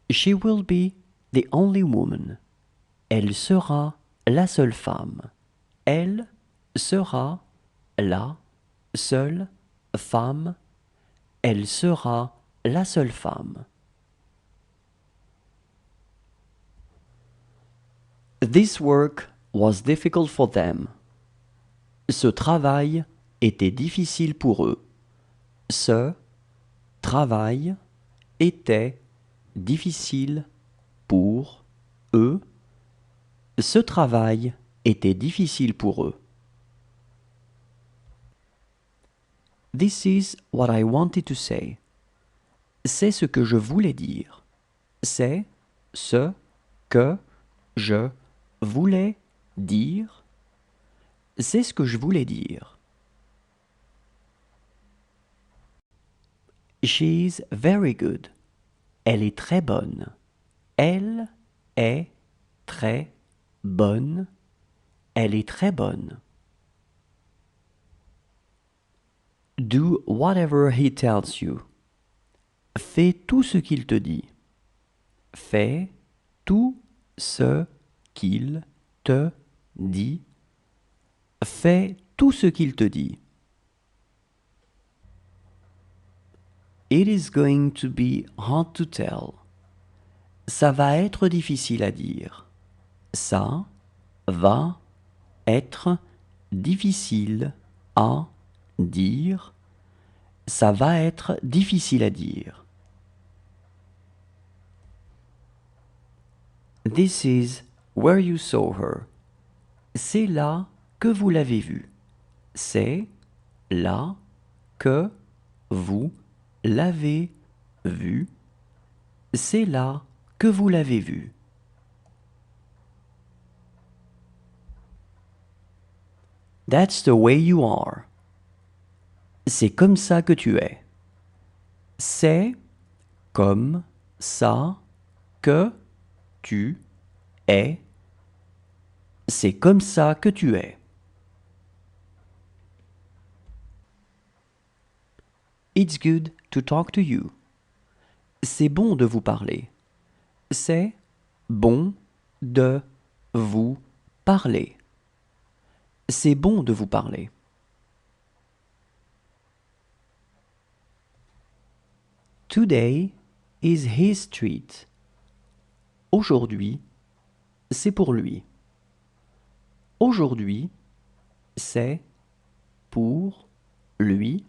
She will be the only woman. Elle sera la seule femme. Elle sera la seule femme. Elle sera la seule femme. This work was difficult for them. Ce travail était difficile pour eux. Ce travail était difficile pour eux. Ce travail était difficile pour eux. This is what I wanted to say. C'est ce que je voulais dire. C'est ce que je voulais dire. C'est ce que je voulais dire. She's very good. Elle est très bonne. Elle est très bonne. Elle est très bonne. Do whatever he tells you. Fais tout ce qu'il te dit. Fais tout ce qu'il te dit. Fais tout ce qu'il te dit. It is going to be hard to tell. Ça va être difficile à dire. Ça va être difficile à dire. Ça va être difficile à dire. This is where you saw her. C'est là que vous l'avez vue. C'est là que vous l'avez vue. C'est là que vous l'avez vue. That's the way you are. C'est comme ça que tu es. C'est comme ça que tu es. C'est comme ça que tu es. It's good to talk to you. C'est bon de vous parler. C'est bon de vous parler. C'est bon de vous parler. Today is his treat. Aujourd'hui, c'est pour lui. Aujourd'hui, c'est pour lui.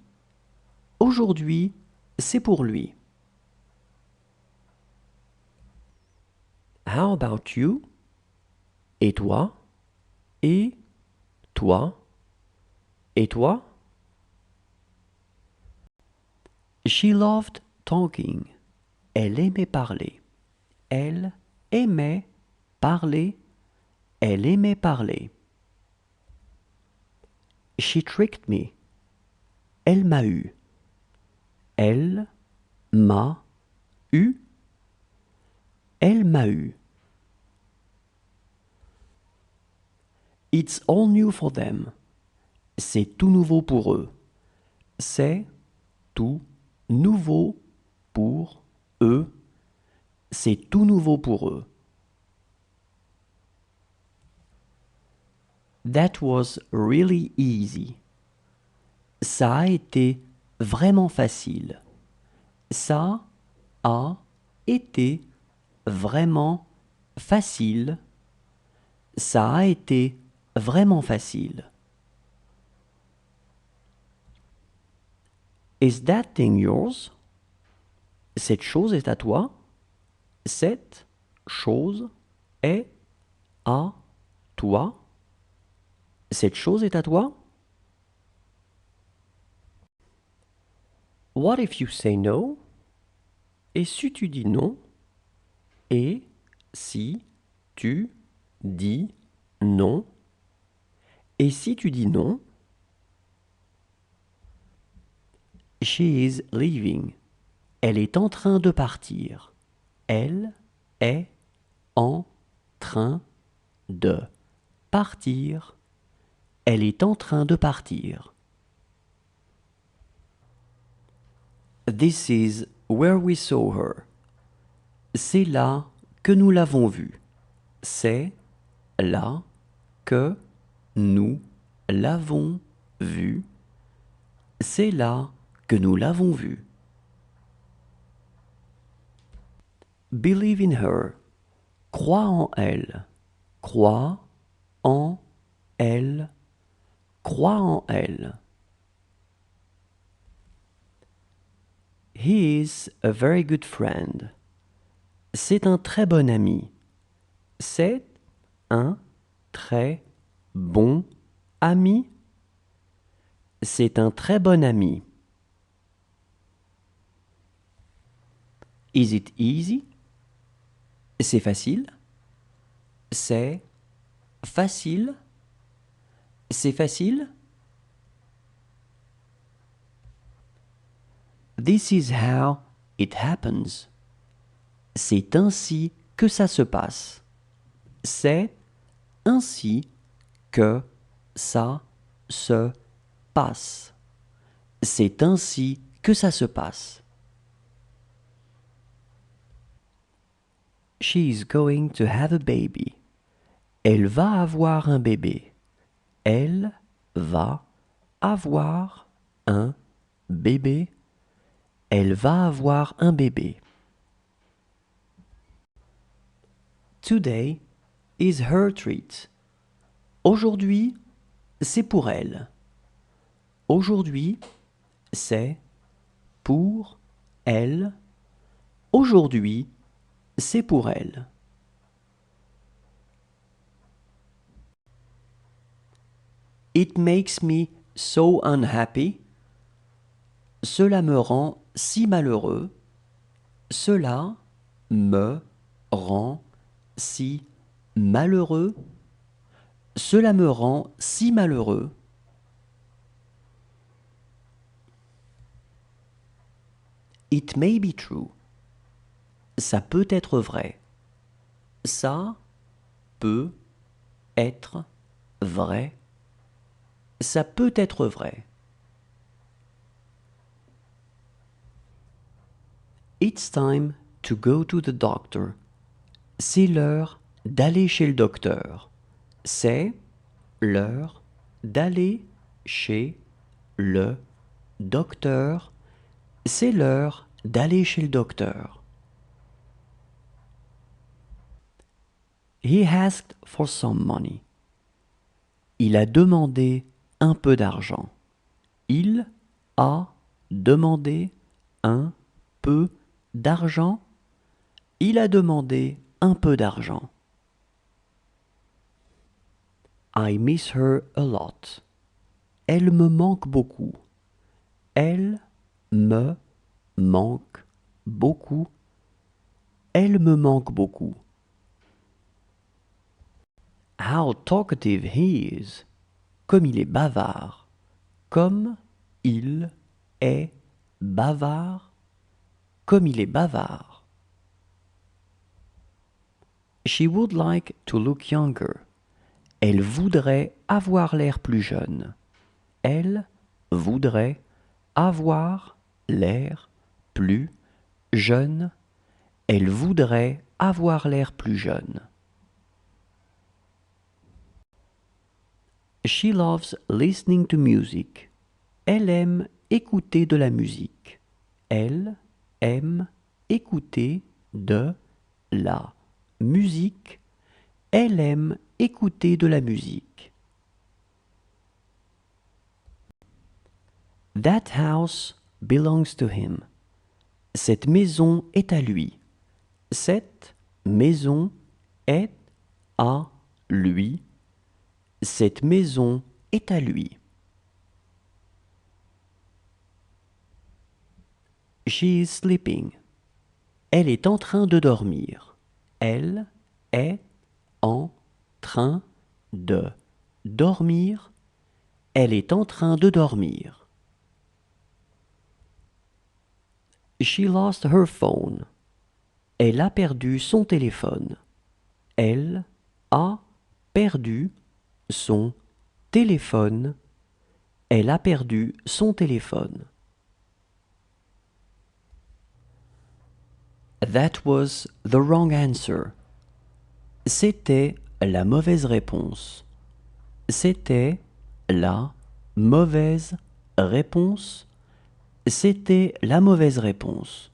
Aujourd'hui, c'est pour lui. How about you? Et toi? Et toi? Et toi? She loved talking. Elle aimait parler. Elle aimait parler. Elle aimait parler. She tricked me. Elle m'a eu. Elle m'a eu. Elle m'a eu. It's all new for them. C'est tout nouveau pour eux. C'est tout nouveau pour eux. C'est tout nouveau pour eux. That was really easy. Ça a été vraiment facile. Ça a été vraiment facile. Ça a été vraiment facile. Is that thing yours? Cette chose est à toi? Cette chose est à toi? Cette chose est à toi? What if you say no? Et si tu dis non? Et si tu dis non? Et si tu dis non? She is leaving. Elle est en train de partir. Elle est en train de partir. Elle est en train de partir. This is where we saw her. C'est là que nous l'avons vu. C'est là que nous l'avons vu. C'est là que nous l'avons vu. Believe in her. Crois en elle. Crois en elle. Crois en elle. He is a very good friend. C'est un très bon ami. C'est un très bon ami. C'est un très bon ami. Is it easy? C'est facile. C'est facile. C'est facile. This is how it happens. C'est ainsi que ça se passe. C'est ainsi que ça se passe. C'est ainsi que ça se passe. She is going to have a baby. Elle va avoir un bébé. Elle va avoir un bébé. Elle va avoir un bébé. Today is her treat. Aujourd'hui, c'est pour elle. Aujourd'hui, c'est pour elle. Aujourd'hui, c'est pour elle. It makes me so unhappy. Cela me rend si malheureux. Cela me rend si malheureux. Cela me rend si malheureux. It may be true. Ça peut être vrai. Ça peut être vrai. Ça peut être vrai. It's time to go to the doctor. C'est l'heure d'aller chez le docteur. C'est l'heure d'aller chez le docteur. C'est l'heure d'aller chez le docteur. He asked for some money. Il a demandé un peu d'argent. Il a demandé un peu d'argent. Il a demandé un peu d'argent. I miss her a lot. Elle me manque beaucoup. Elle me manque beaucoup. Elle me manque beaucoup. How talkative he is. Comme il est bavard. Comme il est bavard. Comme il est bavard. She would like to look younger. Elle voudrait avoir l'air plus jeune. Elle voudrait avoir l'air plus jeune. Elle voudrait avoir l'air plus jeune. She loves listening to music. Elle aime écouter de la musique. Elle aime écouter de la musique. Elle aime écouter de la musique. That house belongs to him. Cette maison est à lui. Cette maison est à lui. Cette maison est à lui. She is sleeping. Elle est en train de dormir. Elle est en train de dormir. Elle est en train de dormir. She lost her phone. Elle a perdu son téléphone. Elle a perdu son téléphone. Elle a perdu son téléphone. That was the wrong answer. C'était la mauvaise réponse. C'était la mauvaise réponse. C'était la mauvaise réponse.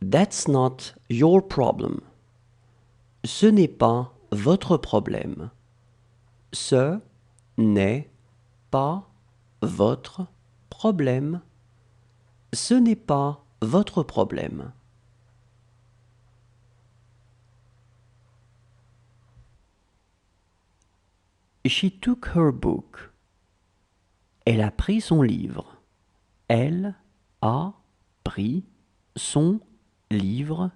That's not your problem. Ce n'est pas votre problème. Ce n'est pas votre problème. Ce n'est pas votre problème. She took her book. Elle a pris son livre. Elle a pris son livre.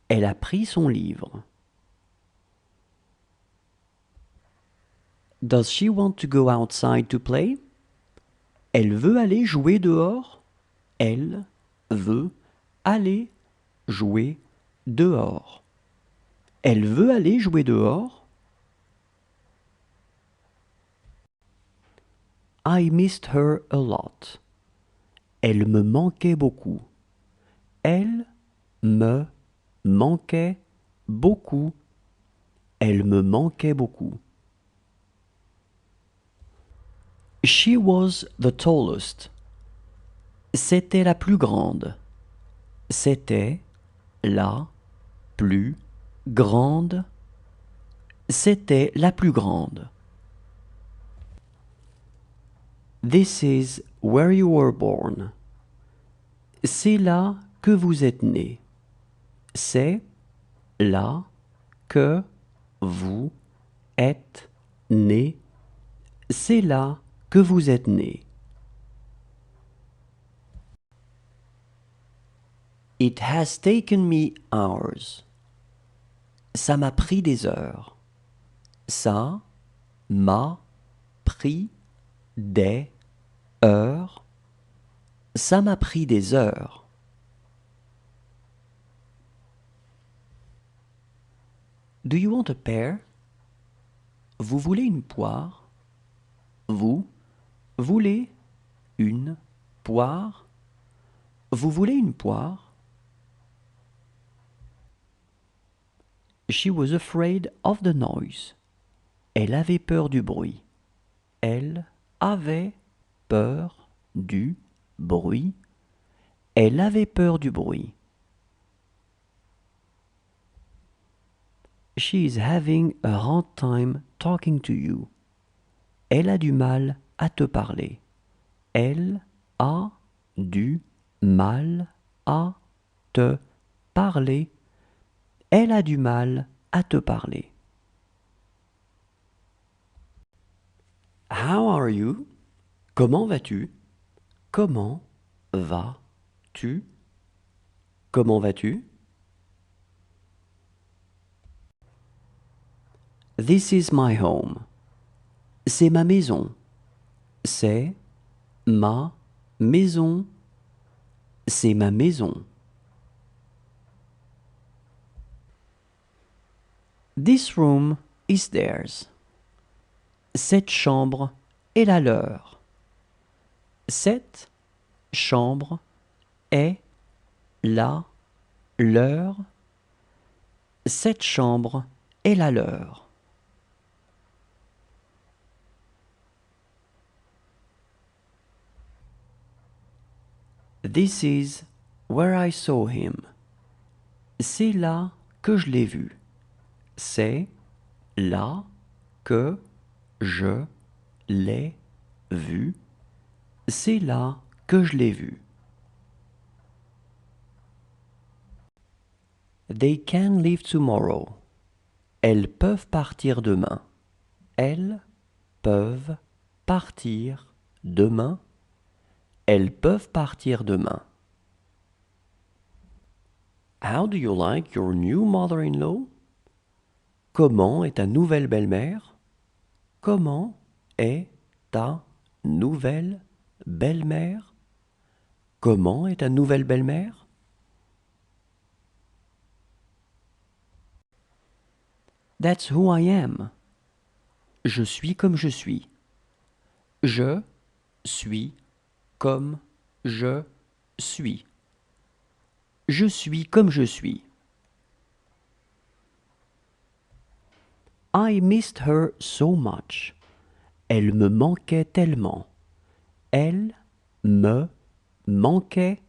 Elle a pris son livre. Does she want to go outside to play? Elle veut aller jouer dehors. Elle veut aller jouer dehors. Elle veut aller jouer dehors. I missed her a lot. Elle me manquait beaucoup. Elle me manquait beaucoup. Elle me manquait beaucoup. She was the tallest. C'était la plus grande. C'était la plus grande. C'était la plus grande. This is where you were born. C'est là que vous êtes né. C'est là que vous êtes né. C'est là que vous êtes né. It has taken me hours. Ça m'a pris des heures. Ça m'a pris des heures. Ça m'a pris des heures. Do you want a pear? Vous voulez une poire? Vous voulez une poire? Vous voulez une poire? She was afraid of the noise. Elle avait peur du bruit. Elle avait peur du bruit. Elle avait peur du bruit. She is having a hard time talking to you. Elle a du mal à te parler. Elle a du mal à te parler. Elle a du mal à te parler. How are you? Comment vas-tu? Comment vas-tu? Comment vas-tu? This is my home. C'est ma maison. C'est ma maison. C'est ma maison. This room is theirs. Cette chambre est la leur. Cette chambre est la leur. Cette chambre est la leur. This is where I saw him. C'est là que je l'ai vu. C'est là que je l'ai vu. C'est là que je l'ai vu. They can leave tomorrow. Elles peuvent partir demain. Elles peuvent partir demain. Elles peuvent partir demain. How do you like your new mother-in-law? Comment est ta nouvelle belle-mère? Comment est ta nouvelle belle-mère? Comment est ta nouvelle belle-mère? That's who I am. Je suis comme je suis. Je suis comme je suis. Je suis comme je suis. I missed her so much. Elle me manquait tellement. Elle me manquait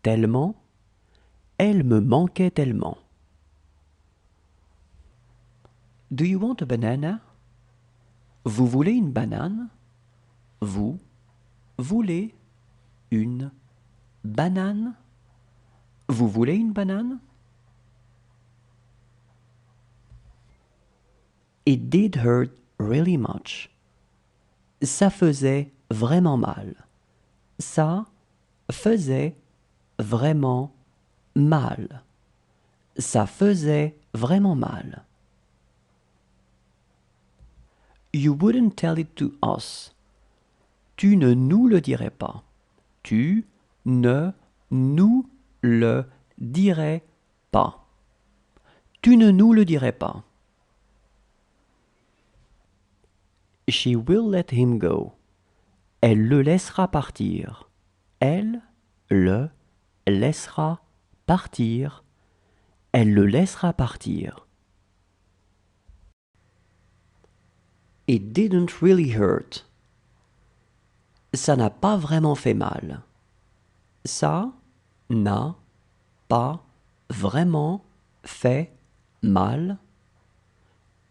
tellement. Elle me manquait tellement. Do you want a banana? Vous voulez une banane? Vous voulez une banane? Vous voulez une banane? It did hurt really much. Ça faisait vraiment mal. Ça faisait vraiment mal. Ça faisait vraiment mal. You wouldn't tell it to us. Tu ne nous le dirais pas. Tu ne nous le dirais pas. Tu ne nous le dirais pas. She will let him go. Elle le laissera partir. Elle le laissera partir. Elle le laissera partir. It didn't really hurt. Ça n'a pas vraiment fait mal. Ça n'a pas vraiment fait mal.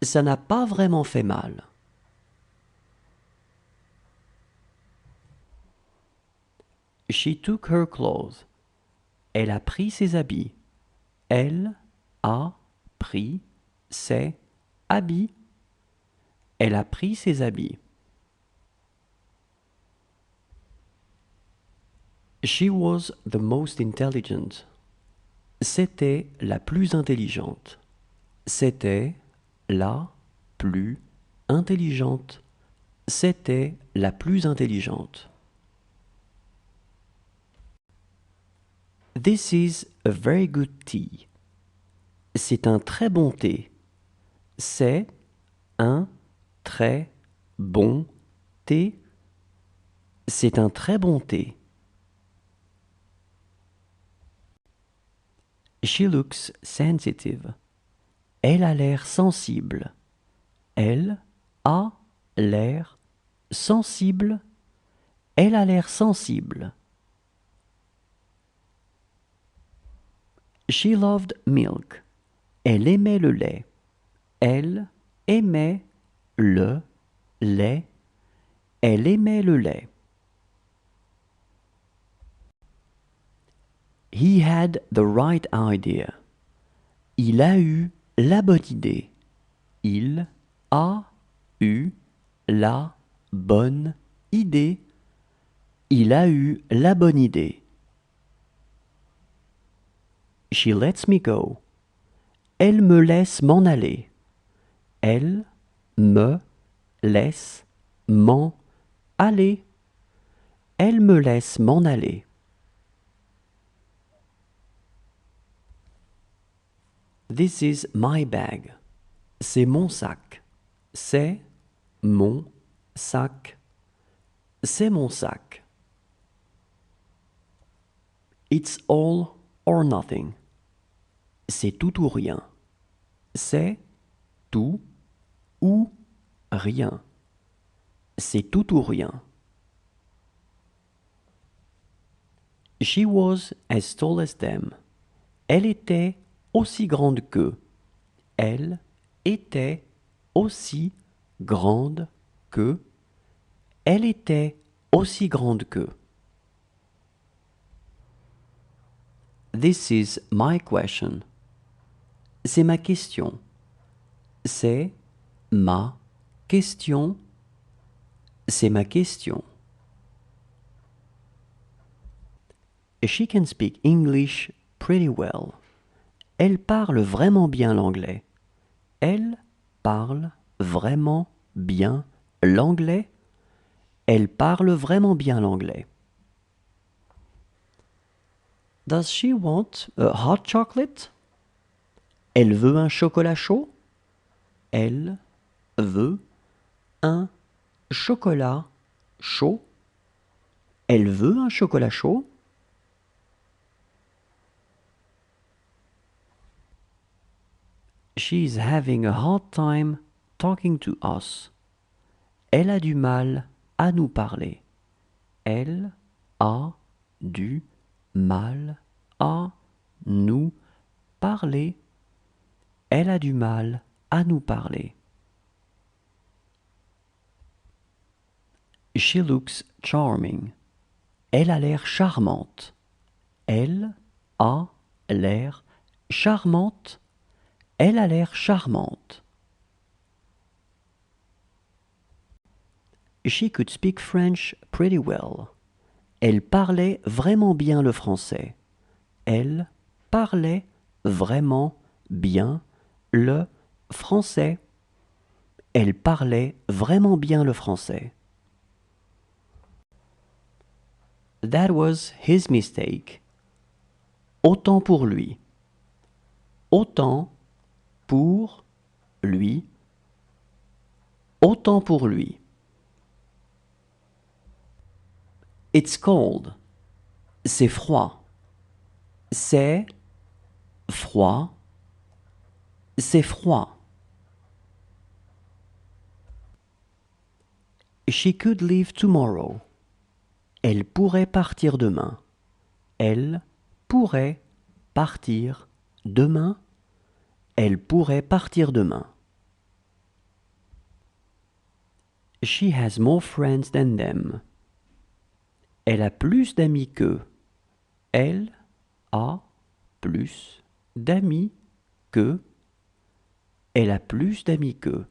Ça n'a pas vraiment fait mal. She took her clothes. Elle a pris ses habits. Elle a pris ses habits. Elle a pris ses habits. She was the most intelligent. C'était la plus intelligente. C'était la plus intelligente. C'était la plus intelligente. This is a very good tea. C'est un très bon thé. C'est un très bon thé. C'est un très bon thé. She looks sensitive. Elle a l'air sensible. Elle a l'air sensible. Elle a l'air sensible. She loved milk. Elle aimait le lait. Elle aimait le lait. Elle aimait le lait. He had the right idea. Il a eu la bonne idée. Il a eu la bonne idée. Il a eu la bonne idée. She lets me go. Elle me laisse m'en aller. Elle me laisse m'en aller. Elle me laisse m'en aller. This is my bag. C'est mon sac. C'est mon sac. C'est mon sac. It's all or nothing. C'est tout ou rien. C'est tout ou rien. C'est tout ou rien. She was as tall as them. Elle était aussi grande qu'eux. Elle était aussi grande qu'eux. Elle était aussi grande qu'eux. This is my question. C'est ma question. C'est ma question. C'est ma question. She can speak English pretty well. Elle parle vraiment bien l'anglais. Elle parle vraiment bien l'anglais. Elle parle vraiment bien l'anglais. Does she want a hot chocolate? Elle veut un chocolat chaud? Elle veut un chocolat chaud? Elle veut un chocolat chaud? She is having a hard time talking to us. Elle a du mal à nous parler. Elle a du mal à nous parler. Elle a du mal à nous parler. She looks charming. Elle a l'air charmante. Elle a l'air charmante. Elle a l'air charmante. She could speak French pretty well. Elle parlait vraiment bien le français. Elle parlait vraiment bien le français. Elle parlait vraiment bien le français. That was his mistake. Autant pour lui. Autant pour lui. Autant pour lui. It's cold. C'est froid. C'est froid. C'est froid. She could leave tomorrow. Elle pourrait partir demain. Elle pourrait partir demain. Elle pourrait partir demain. She has more friends than them. Elle a plus d'amis qu'eux. Elle a plus d'amis qu'eux. Elle a plus d'amis qu'eux.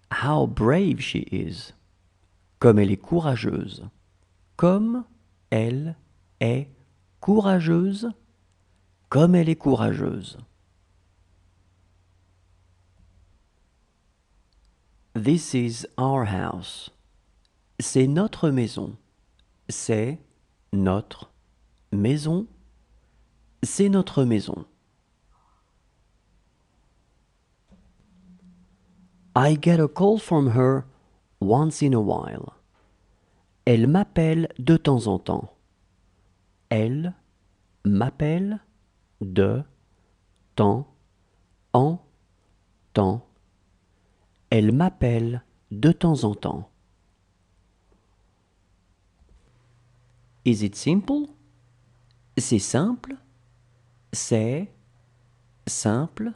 How brave she is. Comme elle est courageuse. Comme elle est courageuse. Comme elle est courageuse. This is our house. C'est notre maison. C'est notre maison. C'est notre maison. I get a call from her once in a while. Elle m'appelle de temps en temps. Elle m'appelle de temps en temps. Elle m'appelle de temps en temps. Is it simple? C'est simple. C'est simple.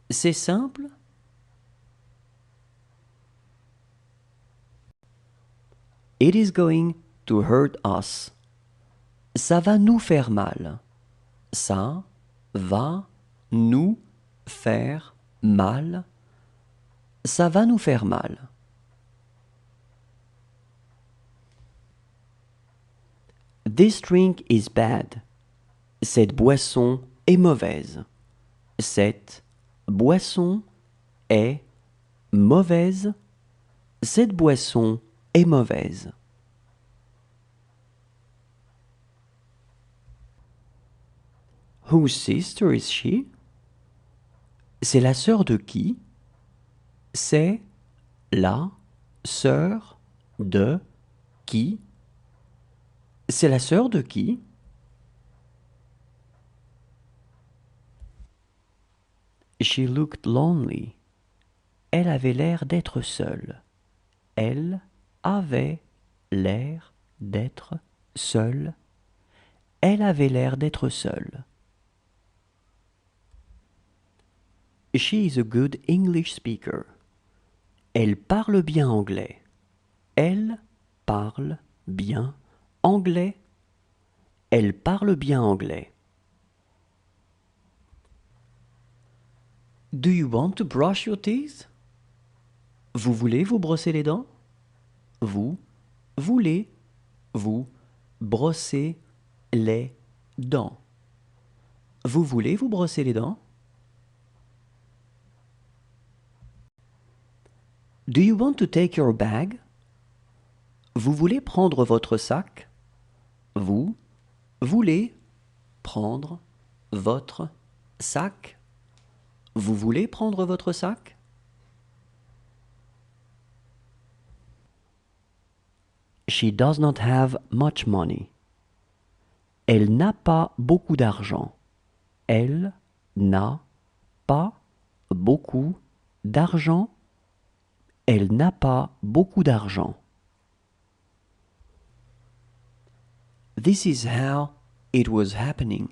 C'est simple. It is going to hurt us. Ça va nous faire mal. Ça va nous faire mal. Ça va nous faire mal. This drink is bad. Cette boisson est mauvaise. Cette boisson est mauvaise. Cette boisson est mauvaise. Whose sister is she? C'est la sœur de qui? C'est la sœur de qui? C'est la sœur de qui? She looked lonely. Elle avait l'air d'être seule. Elle avait l'air d'être seule. Elle avait l'air d'être seule. She is a good English speaker. Elle parle bien anglais. Elle parle bien anglais. Elle parle bien anglais. Do you want to brush your teeth? Vous voulez vous brosser les dents? Vous voulez vous brosser les dents? Vous voulez vous brosser les dents? Do you want to take your bag? Vous voulez prendre votre sac? Vous voulez prendre votre sac? Vous voulez prendre votre sac? She does not have much money. Elle n'a pas beaucoup d'argent. Elle n'a pas beaucoup d'argent. Elle n'a pas beaucoup d'argent. This is how it was happening.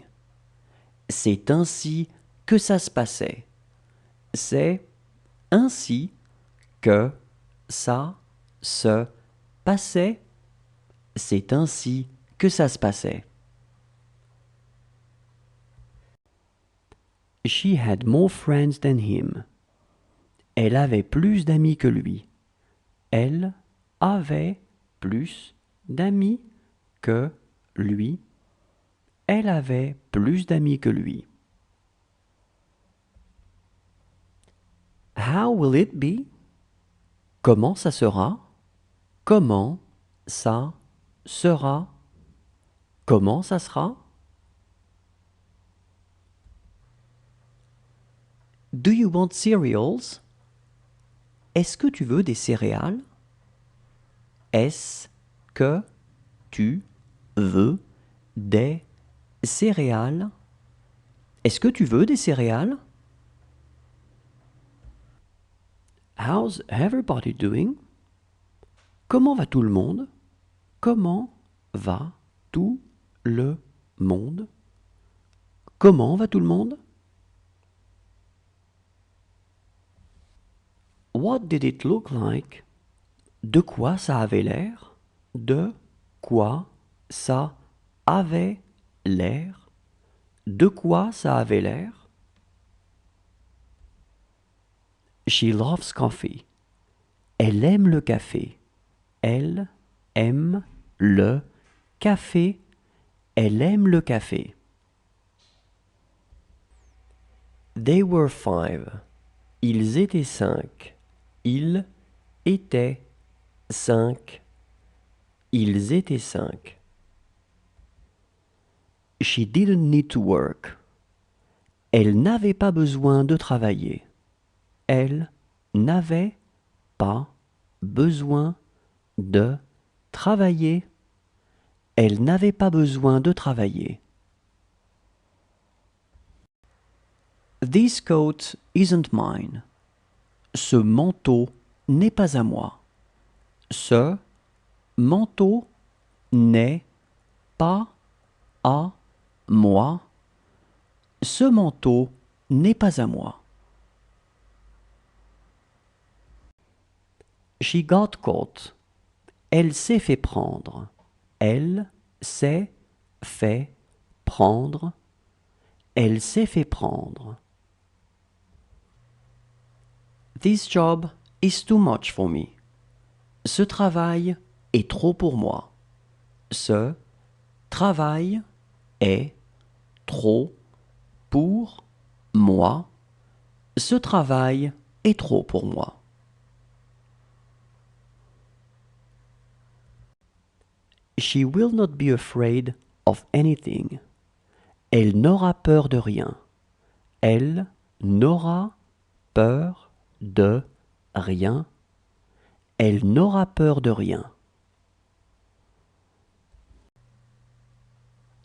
C'est ainsi que ça se passait. C'est ainsi que ça se passait. C'est ainsi que ça se passait. She had more friends than him. Elle avait plus d'amis que lui. Elle avait plus d'amis que lui. Elle avait plus d'amis que lui. How will it be? Comment ça sera? Comment ça sera? Comment ça sera? Do you want cereals? Est-ce que tu veux des céréales? Est-ce que tu veux des céréales? Est-ce que tu veux des céréales? How's everybody doing? Comment va tout le monde? Comment va tout le monde? Comment va tout le monde? What did it look like? De quoi ça avait l'air? De quoi ça avait l'air? De quoi ça avait l'air? She loves coffee. Elle aime le café. Elle aime le café. Elle aime le café. They were 5. Ils étaient 5. Ils étaient 5. Ils étaient 5. She didn't need to work. Elle n'avait pas besoin de travailler. Elle n'avait pas besoin de travailler. Elle n'avait pas besoin de travailler. This coat isn't mine. Ce manteau n'est pas à moi. Ce manteau n'est pas à moi. Ce manteau n'est pas à moi. She got caught. Elle s'est fait prendre. Elle s'est fait prendre. Elle s'est fait prendre. This job is too much for me. Ce travail est trop pour moi. Ce travail est trop pour moi. Ce travail est trop pour moi. She will not be afraid of anything. Elle n'aura peur de rien. Elle n'aura peur de rien. Elle n'aura peur de rien.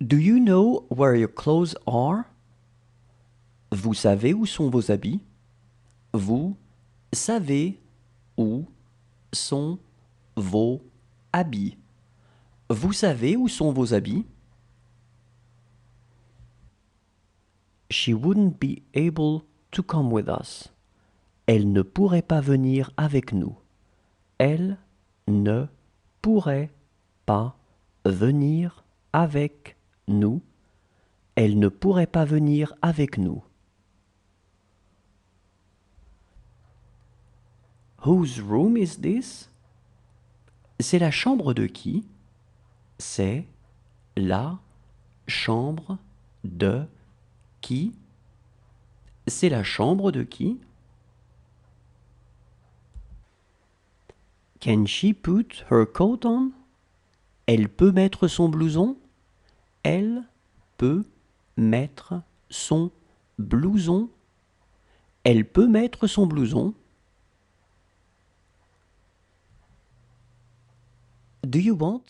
Do you know where your clothes are? Vous savez où sont vos habits? Vous savez où sont vos habits? Vous savez où sont vos habits? She wouldn't be able to come with us. Elle ne pourrait pas venir avec nous. Elle ne pourrait pas venir avec nous. Elle ne pourrait pas venir avec nous. Whose room is this? C'est la chambre de qui? C'est la chambre de qui? C'est la chambre de qui? Can she put her coat on? Elle peut mettre son blouson? Elle peut mettre son blouson? Elle peut mettre son blouson? Do you want?